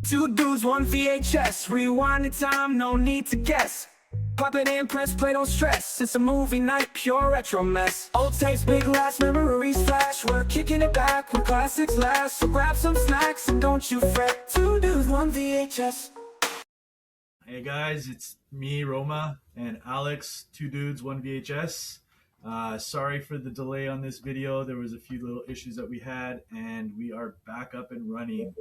Two dudes, one VHS. Rewind the time, no need to guess. Pop it in, press play, don't stress. It's a movie night, pure retro mess. Old tapes, big last, memories flash. We're kicking it back when classics last. So grab some snacks and don't you fret. Two dudes, one VHS. Hey guys, it's me, Roma and Alex, two dudes, one VHS. Sorry for the delay on this video. There was a few little issues that we had, and we are back up and running.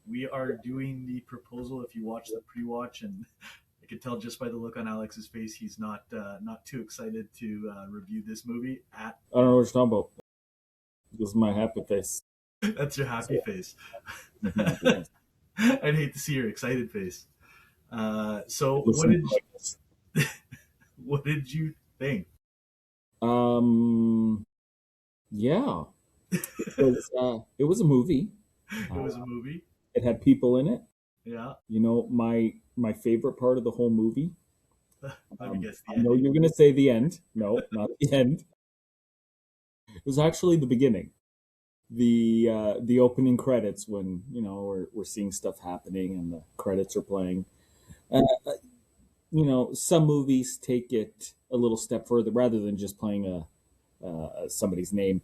We are doing the proposal. If you watch the pre-watch, and I can tell just by the look on Alex's face, he's not too excited to review this movie. I don't know what you're talking about. This is my happy face. That's your happy face. I'd hate to see your excited face. So what did you think? Yeah, it was a movie. It was a movie. It had people in it. Yeah. You know, my favorite part of the whole movie. Let me guess. I know you're gonna say the end. No, not the end. It was actually the beginning. The opening credits, when we're seeing stuff happening and the credits are playing. Some movies take it a little step further, rather than just playing somebody's name.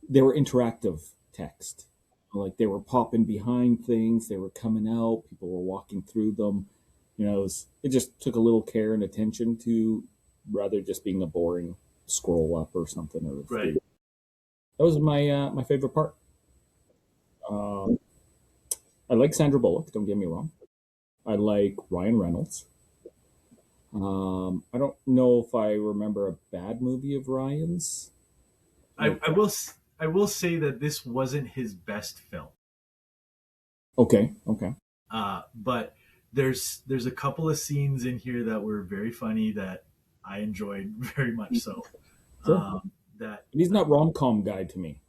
They were interactive text, like they were popping behind things, they were coming out, people were walking through them. It just took a little care and attention to, rather just being a boring scroll up or something. Right. That was my favorite part. I like Sandra Bullock, don't get me wrong. I like Ryan Reynolds. I don't know if I remember a bad movie of Ryan's. I will say that this wasn't his best film. Okay. But there's a couple of scenes in here that were very funny that I enjoyed very much so. Sure. He's not rom-com guy to me.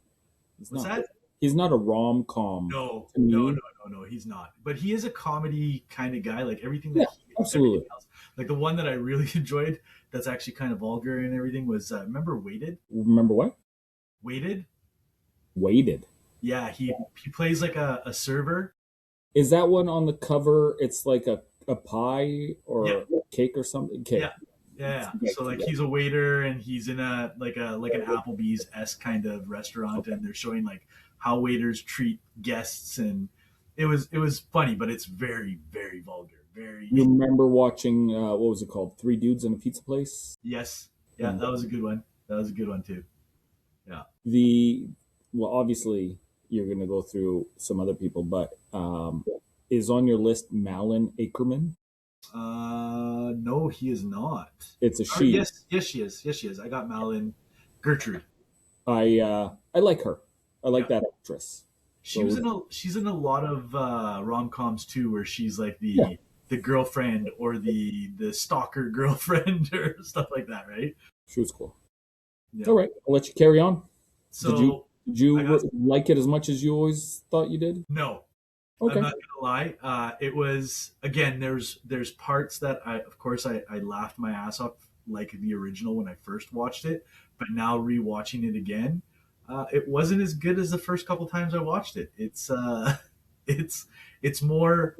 What's that? He's not a rom-com. No, he's not. But he is a comedy kind of guy. Like everything that absolutely. Everything else. Like the one that I really enjoyed, that's actually kind of vulgar and everything, was remember Weighted? Remember what? Weighted. Yeah, he plays like a server. Is that one on the cover? It's like a pie or a cake or something. Cake. Yeah. So like he's a waiter and he's in an Applebee's-esque kind of restaurant, and they're showing like how waiters treat guests, and it was funny, but it's very, very vulgar. Very. You remember watching what was it called? Three Dudes in a Pizza Place? Yes. Yeah, that was a good one. That was a good one too. Yeah. Well, obviously you're going to go through some other people, but is on your list Malin Akerman? No, he is not. It's a she. Yes, she is. I got Malin. Gertrude. I like her. I like that actress. She's in a lot of rom-coms too, where she's like the girlfriend or the stalker girlfriend or stuff like that, right? She was cool. Yeah. All right, I'll let you carry on. So did you like it as much as you always thought you did? No. Okay. I'm not gonna lie. It was, again, there's parts that I laughed my ass off like the original when I first watched it, but now rewatching it again, it wasn't as good as the first couple times I watched it. It's more,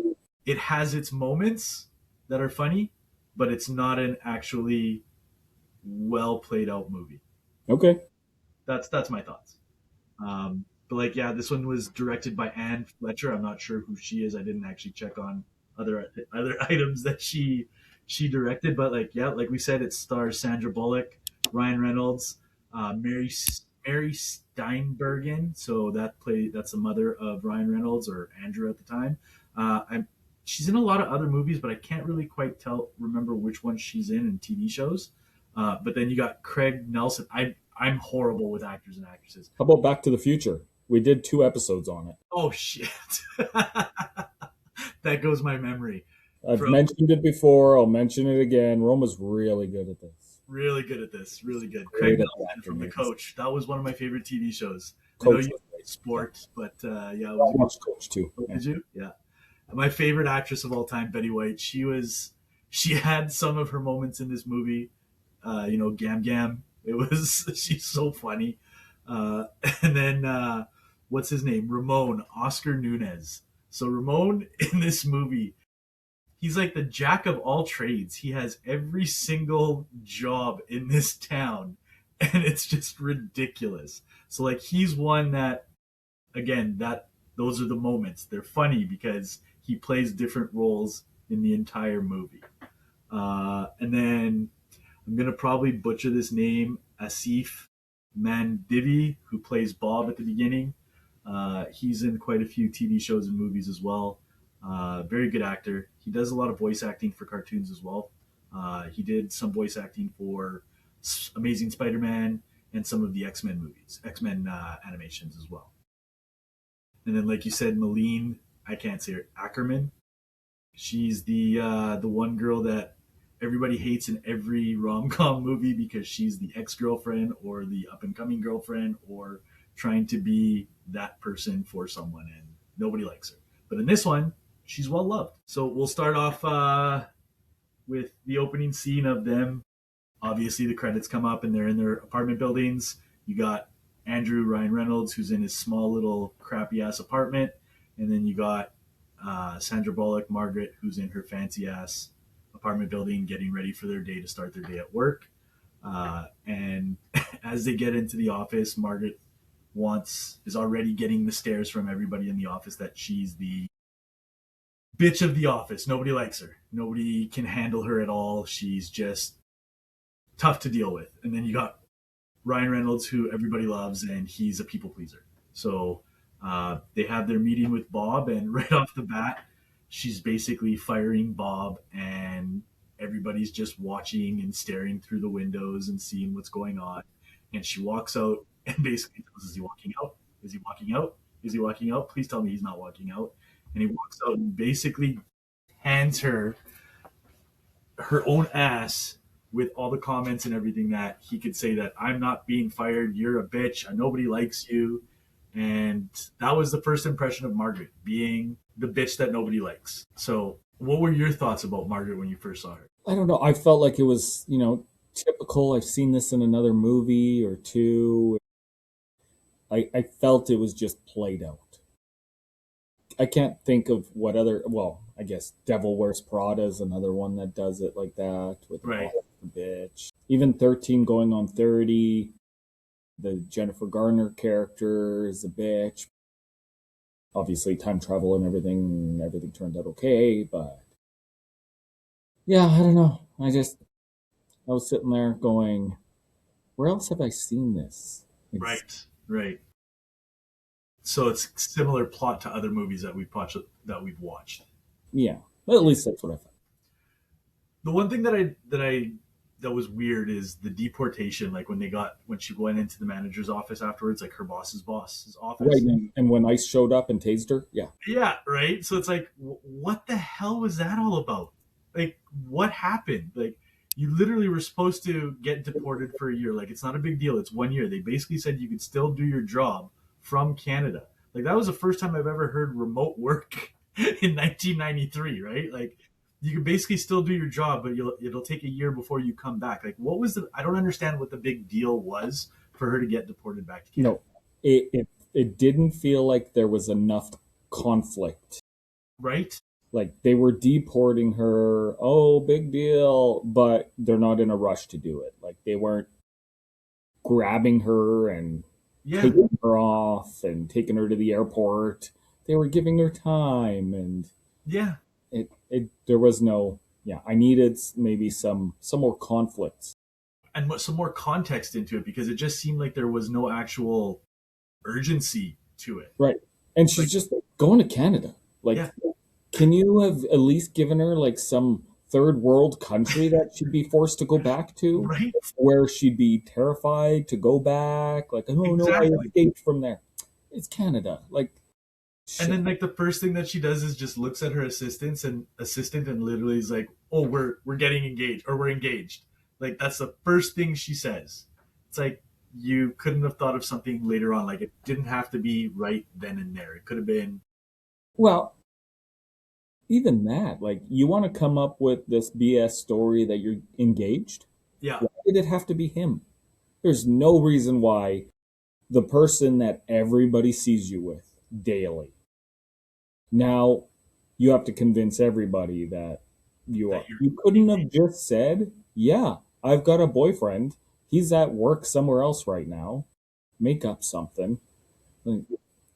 it has its moments that are funny, but it's not an actually well played out movie. Okay. That's my thoughts. But like, yeah, this one was directed by Anne Fletcher. I'm not sure who she is. I didn't actually check on other items that she directed. But like, yeah, like we said, it stars Sandra Bullock, Ryan Reynolds, Mary Steenburgen. So that's the mother of Ryan Reynolds, or Andrew at the time. She's in a lot of other movies, but I can't really quite remember which one she's in TV shows. But then you got Craig Nelson. I'm horrible with actors and actresses. How about Back to the Future? We did 2 episodes on it. Oh, shit. That goes my memory. I've mentioned it before. I'll mention it again. Roma's really good at this. Really good at this. Really good. Craig Nelson from The Coach. That was one of my favorite TV shows. Coach. I know you like sport, but yeah. I watched Coach too. Did you? Yeah. My favorite actress of all time, Betty White. She had some of her moments in this movie. Gam Gam. She's so funny. And then what's his name? Ramon, Oscar Nunez. So Ramon in this movie, he's like the jack of all trades. He has every single job in this town, and it's just ridiculous. So like he's one that, again, that those are the moments. They're funny because he plays different roles in the entire movie. And then I'm gonna probably butcher this name, Asif Mandivi, who plays Bob at the beginning. He's in quite a few TV shows and movies as well. Very good actor. He does a lot of voice acting for cartoons as well. He did some voice acting for Amazing Spider-Man and some of the X-Men movies, X-Men animations as well. And then, like you said, Malene, I can't say her, Ackerman. She's the one girl that everybody hates in every rom com movie because she's the ex girlfriend or the up and coming girlfriend or trying to be that person for someone, and nobody likes her. But in this one, she's well loved. So we'll start off with the opening scene of them. Obviously, the credits come up and they're in their apartment buildings. You got Andrew Ryan Reynolds, who's in his small little crappy ass apartment, and then you got Sandra Bullock, Margaret, who's in her fancy ass apartment building, getting ready for their day to start their day at work. And as they get into the office, Margaret is already getting the stares from everybody in the office that she's the bitch of the office. Nobody likes her. Nobody can handle her at all. She's just tough to deal with. And then you got Ryan Reynolds, who everybody loves, and he's a people pleaser. So they have their meeting with Bob, and right off the bat, she's basically firing Bob, and everybody's just watching and staring through the windows and seeing what's going on. And she walks out and basically tells, is he walking out? Is he walking out? Is he walking out? Please tell me he's not walking out. And he walks out and basically hands her own ass with all the comments and everything that he could say that I'm not being fired, you're a bitch, nobody likes you. And that was the first impression of Margaret, being the bitch that nobody likes. So what were your thoughts about Margaret when you first saw her? I don't know. I felt like it was, typical. I've seen this in another movie or two. I felt it was just played out. I can't think of what other, well, I guess Devil Wears Prada is another one that does it like that with Right. the bitch. Even 13 going on 30, the Jennifer Garner character is a bitch. Obviously, time travel and everything turned out okay, but yeah, I don't know. I was sitting there going, where else have I seen this? Right. So it's similar plot to other movies that we've watched. Yeah, well, at least that's what I thought. The one thing that was weird is the deportation. Like when she went into the manager's office afterwards, like her boss's office. Right, and when ICE showed up and tased her, yeah. Yeah, right. So it's like, what the hell was that all about? Like, what happened? Like, you literally were supposed to get deported for a year. Like, it's not a big deal. It's 1 year. They basically said you could still do your job from Canada. Like, that was the first time I've ever heard remote work in 1993, right? Like, you can basically still do your job, but it'll take a year before you come back. Like, I don't understand what the big deal was for her to get deported back to Canada. No, it didn't feel like there was enough conflict. Right? Like they were deporting her, oh, big deal, but they're not in a rush to do it. Like they weren't grabbing her and taking her off and taking her to the airport. They were giving her time, and there was no, I needed maybe some more conflicts and some more context into it, because it just seemed like there was no actual urgency to it. Right. And she's just going to Canada. Like, can you have at least given her like some third world country that she'd be forced to go back to? Right. Where she'd be terrified to go back. Like, oh no, I escaped from there. It's Canada. Like, and then like the first thing that she does is just looks at her assistant and literally is like, oh, we're getting engaged, or we're engaged. Like that's the first thing she says. It's like, you couldn't have thought of something later on. Like it didn't have to be right then and there. It could have been. Well, even that, like you want to come up with this BS story that you're engaged? Yeah. Why did it have to be him? There's no reason why the person that everybody sees you with daily, Now you have to convince everybody that you That are. you're You couldn't have just said, "Yeah, I've got a boyfriend. He's at work somewhere else right now." Make up something. Like,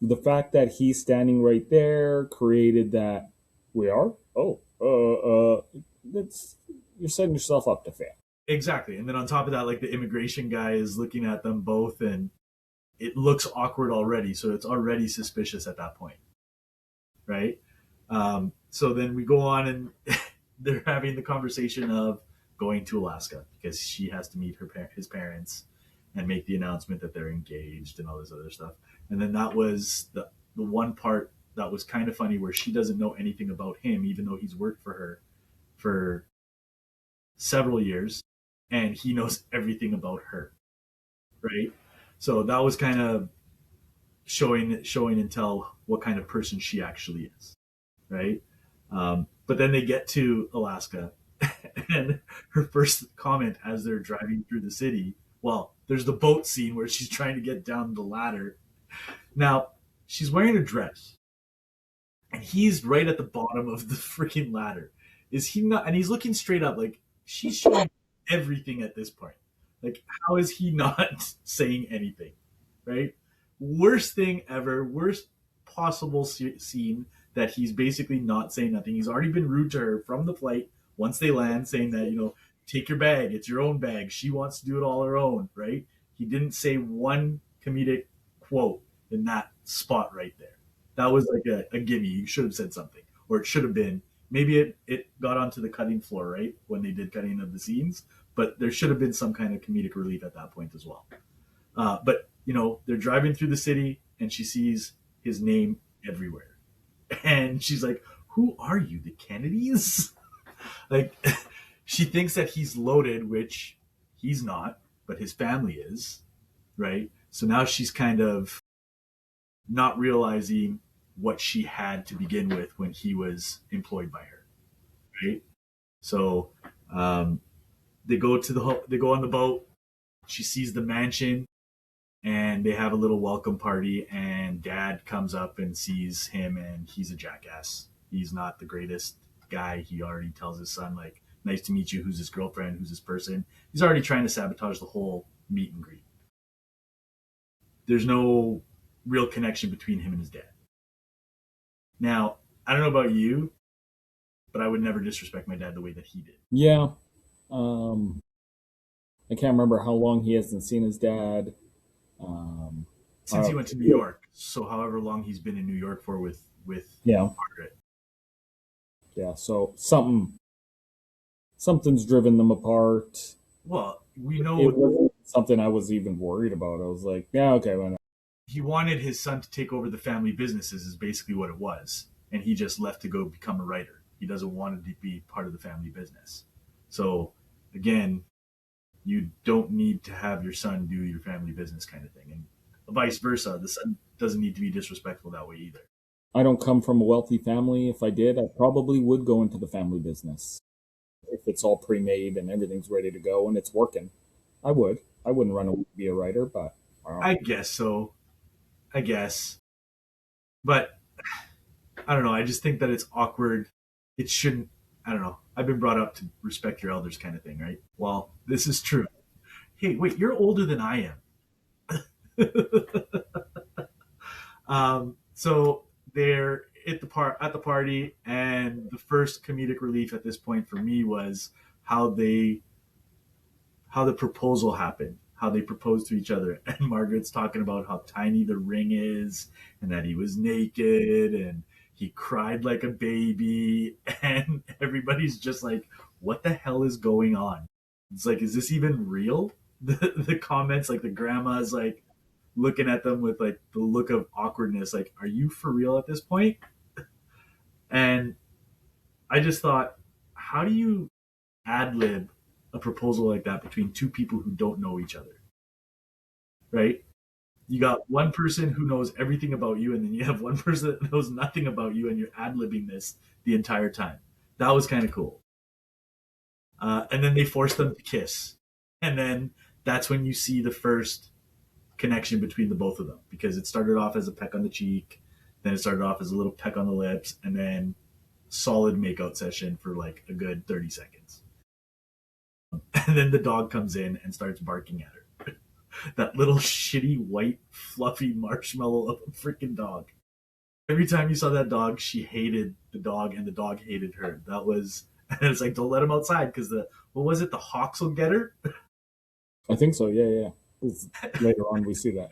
the fact that he's standing right there created that we are. Oh, that's you're setting yourself up to fail. exactly. And then on top of that, like the immigration guy is looking at them both, and it looks awkward already. So it's already suspicious at that point, right? So then we go on, and they're having the conversation of going to Alaska because she has to meet his parents and make the announcement that they're engaged and all this other stuff. And then that was the one part that was kind of funny where she doesn't know anything about him, even though he's worked for her for several years, and he knows everything about her, right? So that was kind of showing and tell what kind of person she actually is, right? But then they get to Alaska, and her first comment as they're driving through the city, well, there's the boat scene where she's trying to get down the ladder. Now, she's wearing a dress, and he's right at the bottom of the freaking ladder. Is he not? And he's looking straight up, like she's showing everything at this point. Like, how is he not saying anything? Right? Worst thing ever. Worst possible scene that he's basically not saying nothing. He's already been rude to her from the flight once they land, saying that, take your bag. It's your own bag. She wants to do it all her own, right? He didn't say one comedic quote in that spot right there. That was like a gimme. You should have said something, or it should have been. Maybe it got onto the cutting floor, right, when they did cutting of the scenes. But there should have been some kind of comedic relief at that point as well. But they're driving through the city, and she sees his name everywhere, and she's like, "Who are you, the Kennedys?" Like, she thinks that he's loaded, which he's not, but his family is, right? So now she's kind of not realizing what she had to begin with when he was employed by her, right? So um, they go on the boat. She sees the mansion, and they have a little welcome party. And Dad comes up and sees him, and he's a jackass. He's not the greatest guy. He already tells his son, like, "Nice to meet you. Who's his girlfriend? Who's this person?" He's already trying to sabotage the whole meet and greet. There's no real connection between him and his dad. Now, I don't know about you, but I would never disrespect my dad the way that he did. Yeah. Um, I can't remember how long he hasn't seen his dad. Um, Since he went to New York, so however long he's been in New York for with yeah, Margaret. yeah. So something's driven them apart. Well, we It know wasn't something I was even worried about. I was like, yeah, okay, why not? he wanted his son to take over the family businesses is basically what it was, and he just left to go become a writer. He doesn't want to be part of the family business. So again, you don't need to have your son do your family business kind of thing, and vice versa. The son doesn't need to be disrespectful that way either. I don't come from a wealthy family. If I did, I probably would go into the family business. If it's all pre-made and everything's ready to go and it's working, I would. I wouldn't run away to be a writer, but I guess so. I guess, but I don't know. I just think that it's awkward. It shouldn't. I don't know. I've been brought up to respect your elders, kind of thing, right? Well, this is true. Hey, wait, you're older than I am. So they're at the party, and the first comedic relief at this point for me was how they how the proposal happened, how they proposed to each other. And Margaret's talking about how tiny the ring is, and that he was naked, and he cried like a baby, and everybody's just like, "What the hell is going on?" It's like, is this even real? The comments, like the grandma's like looking at them with like the look of awkwardness, like, "Are you for real at this point?" And I just thought, how do you ad lib a proposal like that between two people who don't know each other, right? You got one person who knows everything about you, and then you have one person that knows nothing about you, and you're ad libbing this the entire time. That was kind of cool. And then they force them to kiss, and then that's when you see the first connection between the both of them, because it started off as a peck on the cheek, Then it started off as a little peck on the lips, and then solid makeout session for like a good 30 seconds. And then the dog comes in and starts barking at her. That little shitty white fluffy marshmallow of a freaking dog. Every time you saw that dog, she hated the dog and the dog hated her. That was, and it's like, don't let him outside because what was it? The hawks will get her. I think so. Yeah. Later on, we see that.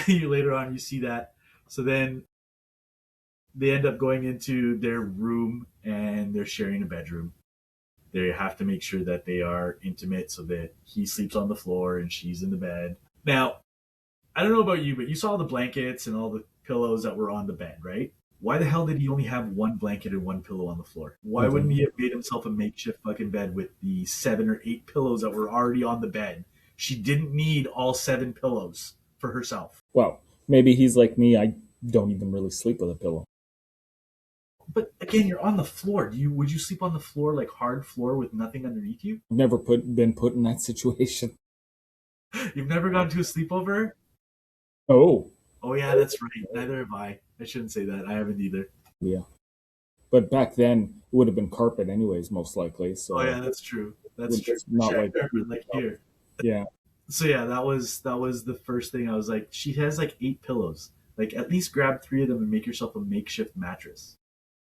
Later on, you see that. So then they end up going into their room and they're sharing a bedroom. They have to make sure that they are intimate so that he sleeps on the floor and she's in the bed. Now, I don't know about you, but you saw the blankets and all the pillows that were on the bed, right? Why the hell did he only have one blanket and one pillow on the floor? Why wouldn't he have made himself a makeshift fucking bed with the 7 or 8 pillows that were already on the bed? She didn't need all 7 pillows for herself. Well, maybe he's like me. I don't even really sleep with a pillow. But again, you're on the floor. Would you sleep on the floor, like hard floor with nothing underneath you? I've never been put in that situation. You've never gone to a sleepover? Oh, yeah, that's right. Neither have I. I shouldn't say that. I haven't either. yeah. But back then, it would have been carpet anyways, most likely. So Oh yeah, that's true. That's true. not Check like carpet, like here. Yeah. So yeah, that was the first thing. I was like, she has like 8 pillows. Like at least grab 3 of them and make yourself a makeshift mattress.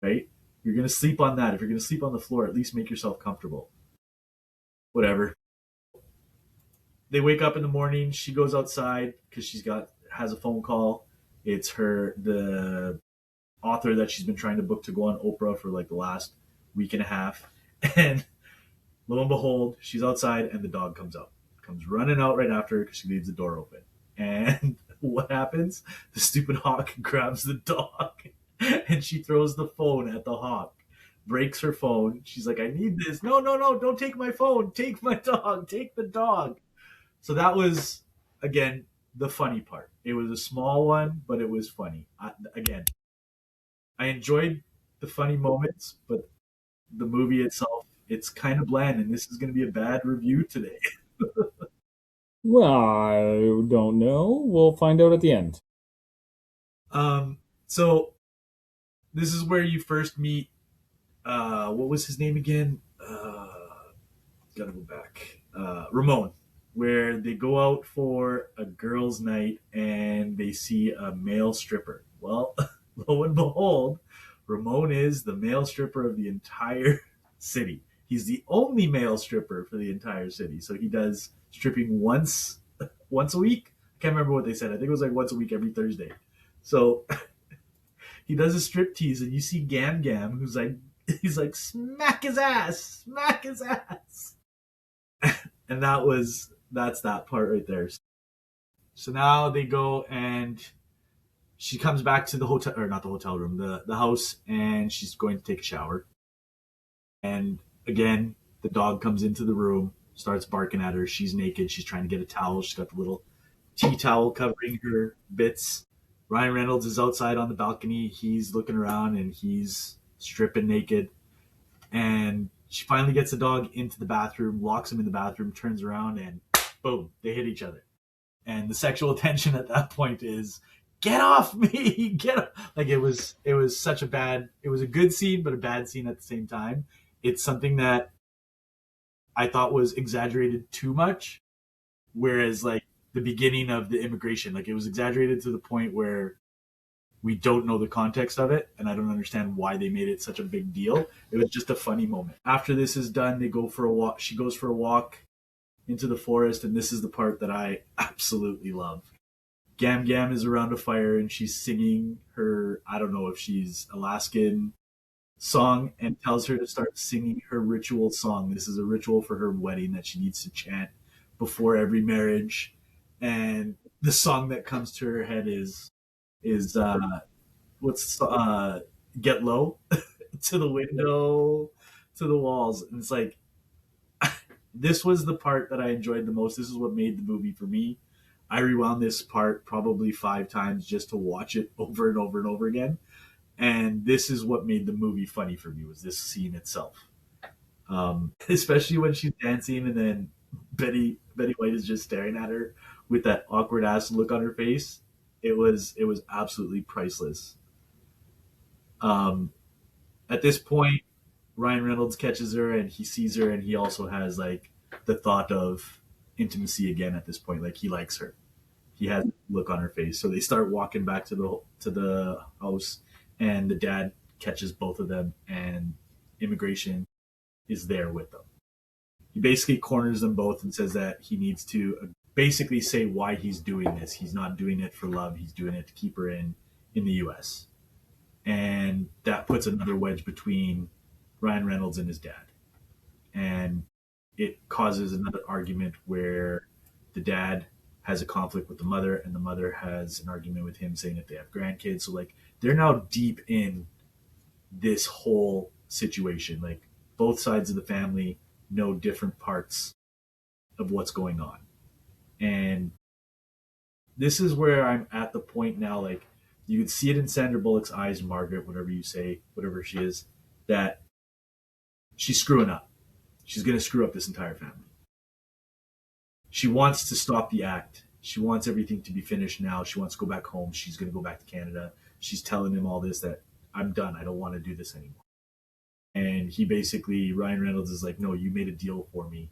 Right? You're gonna sleep on that. If you're gonna sleep on the floor, at least make yourself comfortable. Whatever. They wake up in the morning. She goes outside because has a phone call. It's the author that she's been trying to book to go on Oprah for like the last week and a half. And lo and behold, she's outside and the dog comes running out right after her because she leaves the door open. And what happens? The stupid hawk grabs the dog and she throws the phone at the hawk, breaks her phone. She's like, I need this. No, don't take my phone. Take my dog. Take the dog. So that was, again, the funny part. It was a small one, but it was funny. I enjoyed the funny moments, but the movie itself, it's kind of bland, and this is going to be a bad review today. Well, I don't know. We'll find out at the end. So this is where you first meet, what was his name again? Gotta go back. Ramon, where they go out for a girls' night and they see a male stripper. Well, lo and behold, Ramon is the male stripper of the entire city. He's the only male stripper for the entire city. So he does stripping once a week. I can't remember what they said. I think it was like once a week every Thursday. So he does a strip tease, and you see Gam Gam, he's like, smack his ass. And that's that part right there. So now they go and she comes back to the hotel, or not the hotel room, the house, and she's going to take a shower. And again, the dog comes into the room, starts barking at her. She's naked. She's trying to get a towel. She's got the little tea towel covering her bits. Ryan Reynolds is outside on the balcony. He's looking around and he's stripping naked. And she finally gets the dog into the bathroom, locks him in the bathroom, turns around, and boom, they hit each other. And the sexual tension at that point is, get off me, get off. Like it was such it was a good scene, but a bad scene at the same time. It's something that I thought was exaggerated too much. Whereas like the beginning of the immigration, like it was exaggerated to the point where we don't know the context of it, and I don't understand why they made it such a big deal. It was just a funny moment. After this is done, they go for a walk. She goes for a walk into the forest, and this is the part that I absolutely love. Gam Gam is around a fire, and she's singing her, I don't know if she's Alaskan song, and tells her to start singing her ritual song. This is a ritual for her wedding that she needs to chant before every marriage. And the song that comes to her head is Get Low to the window, to the walls. And it's like, this was the part that I enjoyed the most. This is what made the movie for me. I rewound this part probably 5 times just to watch it over and over and over again. And this is what made the movie funny for me, was this scene itself. Especially when she's dancing and then Betty White is just staring at her with that awkward ass look on her face. It was absolutely priceless. Um, at this point, Ryan Reynolds catches her and he sees her, and he also has like the thought of intimacy again at this point. Like he likes her. He has a look on her face. So they start walking back to the house, and the dad catches both of them, and immigration is there with them. He basically corners them both and says that he needs to basically say why he's doing this. He's not doing it for love. He's doing it to keep her in the U.S. And that puts another wedge between Ryan Reynolds and his dad. And it causes another argument where the dad has a conflict with the mother, and the mother has an argument with him saying that they have grandkids. So like they're now deep in this whole situation. Like both sides of the family know different parts of what's going on. And this is where I'm at the point now, like you can see it in Sandra Bullock's eyes, Margaret, whatever you say, whatever she is, that she's screwing up. She's going to screw up this entire family. She wants to stop the act. She wants everything to be finished now. She wants to go back home. She's going to go back to Canada. She's telling him all this, that I'm done. I don't want to do this anymore. And he basically, Ryan Reynolds is like, no, you made a deal for me.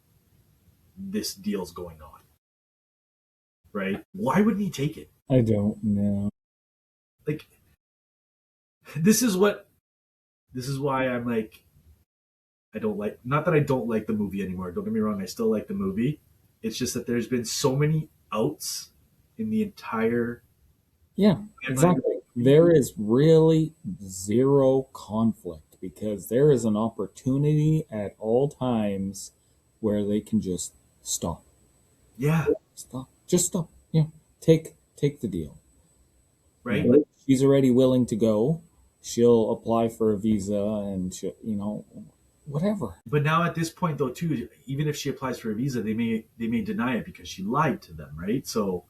This deal's going on. Right? Why wouldn't he take it? I don't know. Like, this is why I'm like, I don't like, not that I don't like the movie anymore. Don't get me wrong. I still like the movie. It's just that there's been so many outs in the entire. Yeah, exactly. There is really zero conflict because there is an opportunity at all times where they can just stop. Yeah. Stop. Just stop. Yeah. Take the deal. Right? You know, she's already willing to go. She'll apply for a visa and she'll, whatever. But now at this point though too, even if she applies for a visa, they may deny it because she lied to them, right? So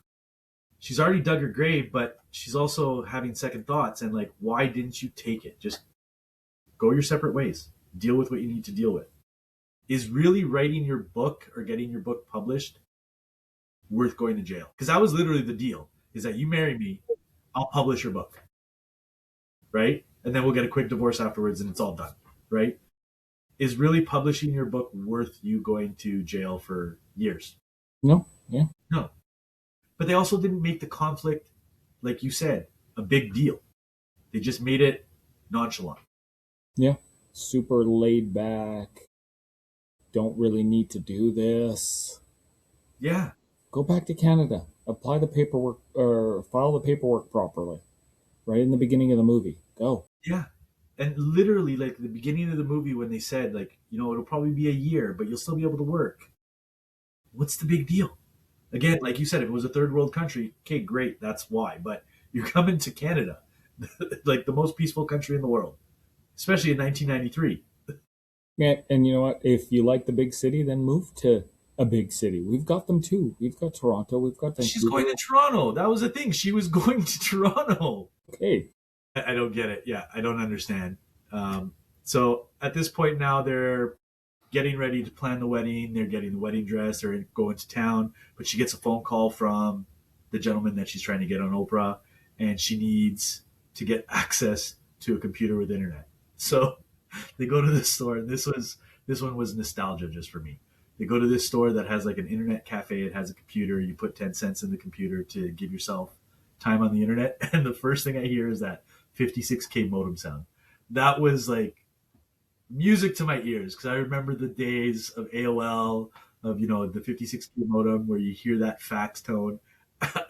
she's already dug her grave, but she's also having second thoughts and like, why didn't you take it? Just go your separate ways. Deal with what you need to deal with. Is really writing your book or getting your book published worth going to jail? Because that was literally the deal, is that you marry me, I'll publish your book. Right? And then we'll get a quick divorce afterwards and it's all done. Right? Is really publishing your book worth you going to jail for years? No. Yeah. No. But they also didn't make the conflict, like you said, a big deal. They just made it nonchalant. Yeah. Super laid back. Don't really need to do this. Yeah. Go back to Canada. Apply the paperwork or file the paperwork properly. Right in the beginning of the movie. Go. Yeah. And literally, like the beginning of the movie when they said, like, it'll probably be a year, but you'll still be able to work. What's the big deal? Again, like you said, if it was a third world country, okay, great, that's why. But you're coming to Canada, like the most peaceful country in the world, especially in 1993. Yeah, and you know what? If you like the big city, then move to a big city. We've got them too. We've got Toronto. We've got Vancouver. She's going to Toronto. That was the thing. She was going to Toronto. Okay. I don't get it. Yeah, I don't understand. So at this point now, they're getting ready to plan the wedding. They're getting the wedding dress. They're going to town. But she gets a phone call from the gentleman that she's trying to get on Oprah, and she needs to get access to a computer with internet. So they go to this store, and this one was nostalgia just for me. They go to this store that has like an internet cafe. It has a computer. You put 10 cents in the computer to give yourself time on the internet. And the first thing I hear is that 56K modem sound. That was like music to my ears because I remember the days of AOL, of the 56K modem where you hear that fax tone.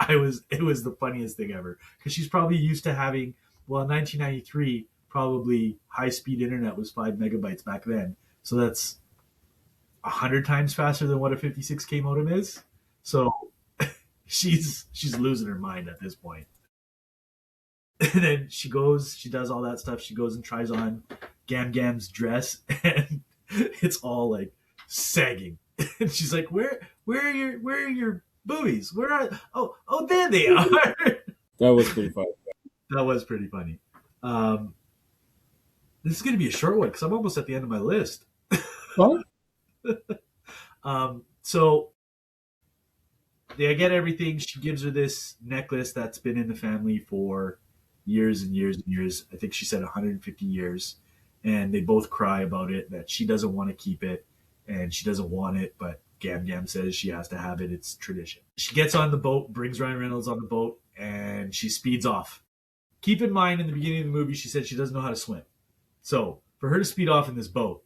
It was the funniest thing ever because she's probably used to having, well, in 1993 probably high speed internet was 5 megabytes back then, so that's 100 times faster than what a 56K modem is. So she's losing her mind at this point. And then she does all that stuff. She goes and tries on Gam Gam's dress, and it's all like sagging. And she's like, "Where are your boobies? Where are? Oh, there they are." That was pretty funny. That was pretty funny. This is going to be a short one because I'm almost at the end of my list. What? So they get everything. She gives her this necklace that's been in the family for years and years and years. I think she said 150 years. And they both cry about it, that she doesn't want to keep it and she doesn't want it, but Gam Gam says she has to have it. It's tradition. She gets on the boat, brings Ryan Reynolds on the boat, and she speeds off. Keep in mind, in the beginning of the movie, she said she doesn't know how to swim. So for her to speed off in this boat,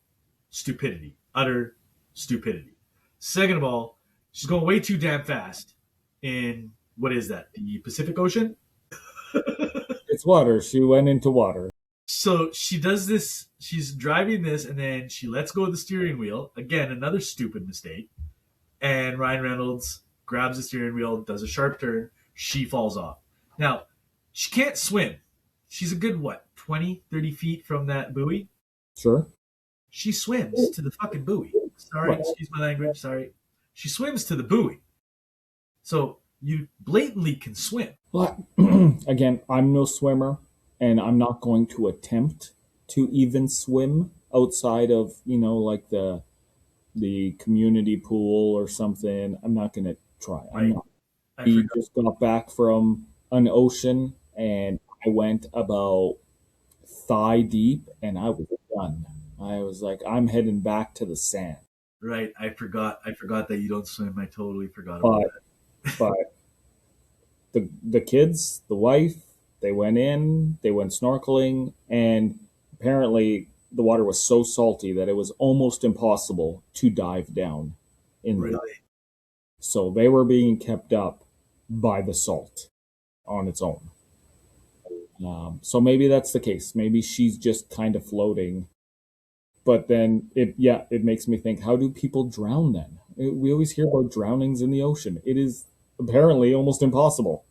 stupidity, utter stupidity. Second of all, she's going way too damn fast in, what is that, the Pacific Ocean? It's water. She went into water. So she does this, she's driving this, and then she lets go of the steering wheel. Again, another stupid mistake. And Ryan Reynolds grabs the steering wheel, does a sharp turn, she falls off. Now, she can't swim. She's a good, 20, 30 feet from that buoy? Sure. She swims to the fucking buoy. Sorry, excuse my language, sorry. She swims to the buoy. So you blatantly can swim. But again, I'm no swimmer, and I'm not going to attempt to even swim outside of, like the community pool or something. I'm not going to try. I'm not. We just got back from an ocean, and I went about thigh deep, and I was done. I was like, I'm heading back to the sand. Right, I forgot that you don't swim. I totally forgot But about that. but the kids, the wife, they went in, they went snorkeling, and apparently the water was so salty that it was almost impossible to dive down in the water. Really? So they were being kept up by the salt on its own. So maybe that's the case. Maybe she's just kind of floating. But then it makes me think, how do people drown then? We always hear about drownings in the ocean. It is apparently almost impossible.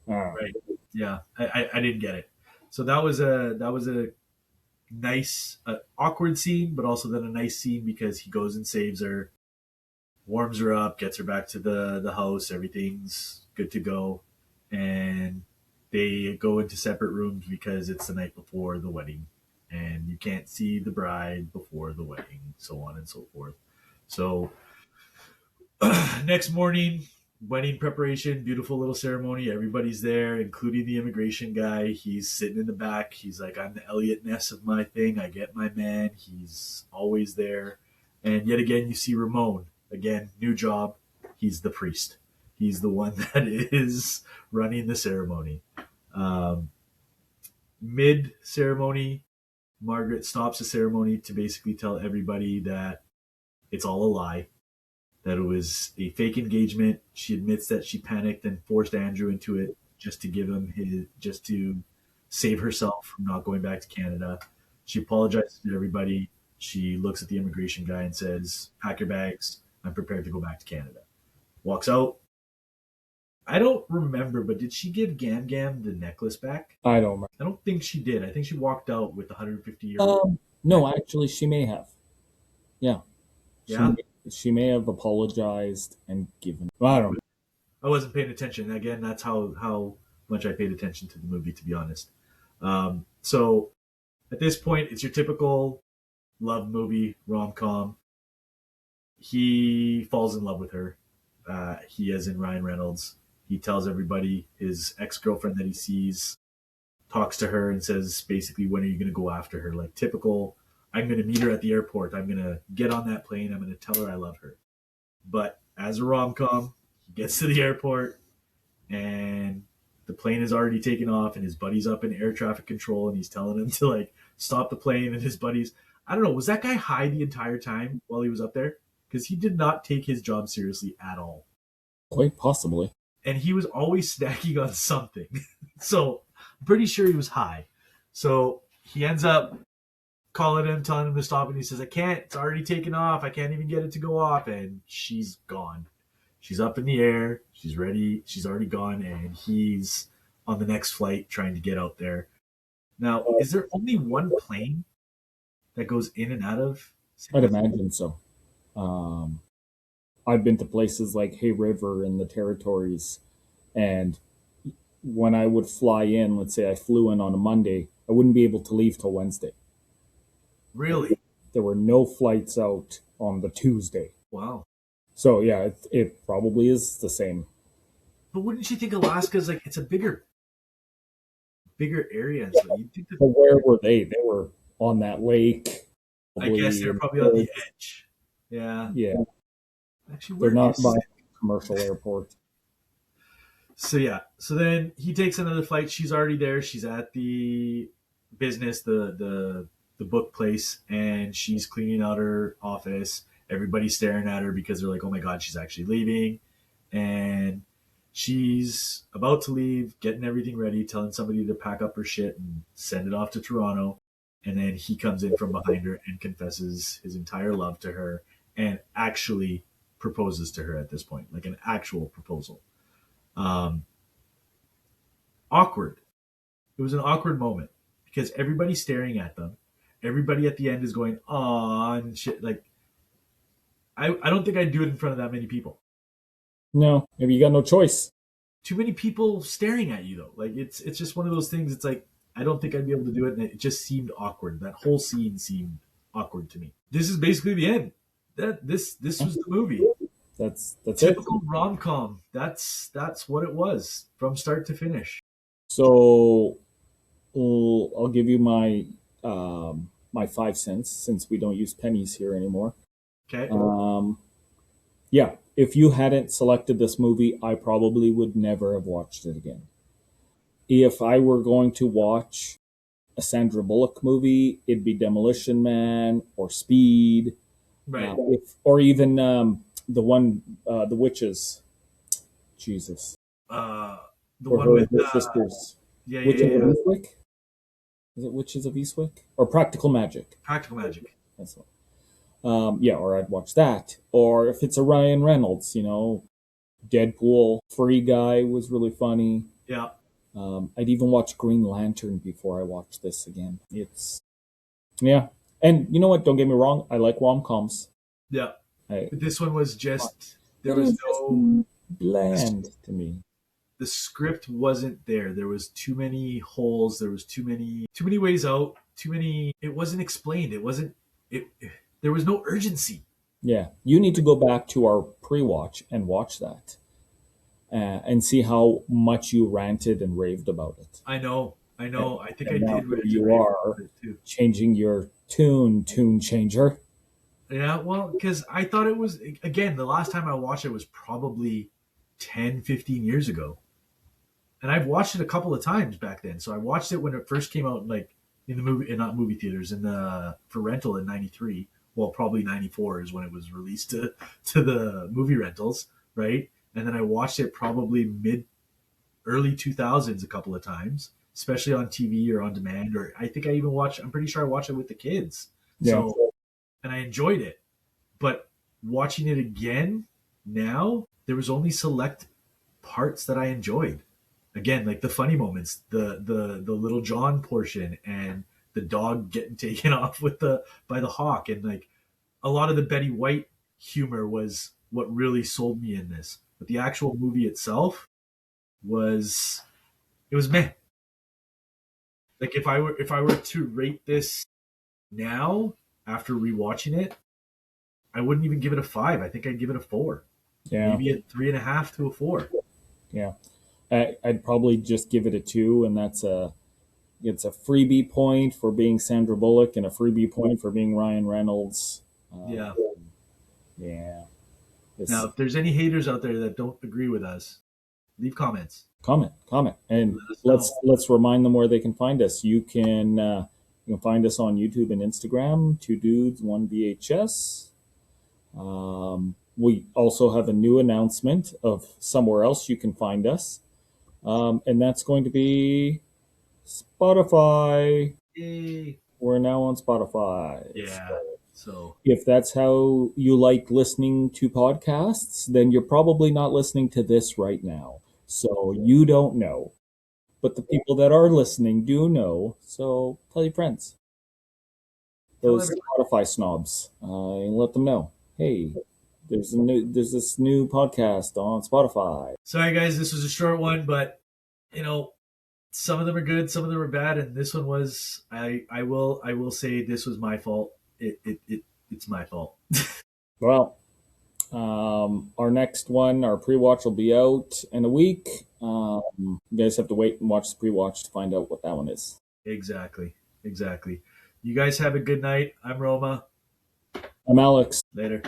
Right. Yeah, I didn't get it. So that was a nice, awkward scene, but also then a nice scene because he goes and saves her, warms her up, gets her back to the house. Everything's good to go, and they go into separate rooms because it's the night before the wedding, and you can't see the bride before the wedding, so on and so forth. So next morning, wedding preparation, beautiful little ceremony. Everybody's there, including the immigration guy. He's sitting in the back. He's like, I'm the Elliot Ness of my thing. I get my man. He's always there. And yet again, you see Ramon. Again, new job. He's the priest. He's the one that is running the ceremony. Mid ceremony, Margaret stops the ceremony to basically tell everybody that it's all a lie, that it was a fake engagement. She admits that she panicked and forced Andrew into it just to save herself from not going back to Canada. She apologizes to everybody. She looks at the immigration guy and says, "Pack your bags. I'm prepared to go back to Canada." Walks out. I don't remember, but did she give Gam Gam the necklace back? I don't remember. I don't think she did. I think she walked out with the 150-year. No, actually, she may have. Yeah. Yeah? She may have apologized and given. I don't know. I wasn't paying attention. Again, that's how much I paid attention to the movie, to be honest. So at this point, it's your typical love movie, rom-com. He falls in love with her. He, as in Ryan Reynolds, he tells everybody, his ex-girlfriend that he sees, talks to her and says, basically, when are you going to go after her? Like typical, I'm going to meet her at the airport. I'm going to get on that plane. I'm going to tell her I love her. But as a rom-com, he gets to the airport and the plane is already taken off and his buddy's up in air traffic control and he's telling him to like stop the plane, and his buddies, I don't know, was that guy high the entire time while he was up there? Because he did not take his job seriously at all. Quite possibly. And he was always snacking on something. So I'm pretty sure he was high. So he ends up calling him, telling him to stop, and he says, I can't, it's already taken off. I can't even get it to go off. And she's gone. She's up in the air. She's ready. She's already gone. And he's on the next flight trying to get out there. Now, is there only one plane that goes in and out of? I'd imagine so. I've been to places like Hay River in the territories, and when I would fly in, let's say I flew in on a Monday, I wouldn't be able to leave till Wednesday. Really? There were no flights out on the Tuesday. Wow. So yeah, it probably is the same. But wouldn't you think Alaska's like, it's a bigger bigger area, and so you think that, But where were they? They were on that lake, I guess probably they're in probably the on the woods. edge. Yeah. Yeah, Actually, they're where not is by it? a commercial airport. So yeah. So then he takes another flight. She's already there. She's at the business, the book place, and she's cleaning out her office. Everybody's staring at her because they're like, "Oh my god, she's actually leaving." And she's about to leave, getting everything ready, telling somebody to pack up her shit and send it off to Toronto. And then he comes in from behind her and confesses his entire love to her and actually proposes to her at this point, like an actual proposal. Um, Awkward. It was an awkward moment because everybody's staring at them. Everybody at the end is going, "Aw," and shit. Like, I don't think I'd do it in front of that many people. No, maybe you got no choice. Too many people staring at you though. Like it's just one of those things. It's like I don't think I'd be able to do it, and it just seemed awkward. That whole scene seemed awkward to me. This is basically the end. This was the movie. That's it. Typical rom com. That's what it was from start to finish. So I'll give you my 5 cents since we don't use pennies here anymore. Okay. Yeah, if you hadn't selected this movie, I probably would never have watched it again. If I were going to watch a Sandra Bullock movie, it'd be Demolition Man or Speed, Right. or even the one, the witches. Jesus, Uh, the or one with her sisters. yeah, Witches of yeah. Eastwick. Is it Witches of Eastwick or Practical Magic? Practical Magic. That's one. Yeah, or I'd watch that. Or if it's a Ryan Reynolds, Deadpool, Free Guy was really funny. Yeah. I'd even watch Green Lantern before I watch this again. Yeah. And you know what? Don't get me wrong. I like rom-coms. Yeah. I, But this one was just there it was was no just bland to me. the script wasn't there. There was too many holes. There was too many ways out. Too many. It wasn't explained. It wasn't. It. There was no urgency. Yeah. You need to go back to our pre-watch and watch that. And see how much you ranted and raved about it. I know. I know. I think I And now did here rant and you rave are about it too. changing your tune changer. Yeah. Well, because I thought it was again the last time I watched it was probably 10, 15 years ago. And I've watched it a couple of times back then. So I watched it when it first came out, like in the movie, not movie theaters, in the for rental in '93. Well, probably '94 is when it was released to the movie rentals, right? And then I watched it probably early 2000s a couple of times, especially on TV or on demand. Or I think I even watched. I'm pretty sure I watched it with the kids. Yeah. So, and I enjoyed it. But watching it again now, there was only select parts that I enjoyed again, like the funny moments, the little John portion, and the dog getting taken off with the by the hawk, and like a lot of the Betty White humor was what really sold me in this. But the actual movie itself was it was meh. Like if I were to rate this now after rewatching it, I wouldn't even give it a 5. I think I'd give it a 4, Yeah. maybe a 3.5 to a 4. Yeah. I'd probably just give it a 2, and it's a freebie point for being Sandra Bullock and a freebie point for being Ryan Reynolds. Yeah. Yeah. Now, if there's any haters out there that don't agree with us, leave comments. Comment, and Let us know. let's remind them where they can find us. You can find us on YouTube and Instagram. 2 Dudes, 1 VHS. We also have a new announcement of somewhere else you can find us, and that's going to be Spotify. Yay. We're now on Spotify. Yeah. So If that's how you like listening to podcasts, then you're probably not listening to this right now. So you don't know. But the people that are listening do know. So tell your friends. Tell Those Spotify snobs. And let them know. Hey, there's this new podcast on Spotify. sorry guys, this was a short one, but some of them are good, some of them are bad, and this one was I will say this was my fault. It's my fault. Well, our next one, our pre-watch will be out in a week. You guys have to wait and watch the pre-watch to find out what that one is. Exactly. Exactly. You guys have a good night. I'm Roma. I'm Alex. Later.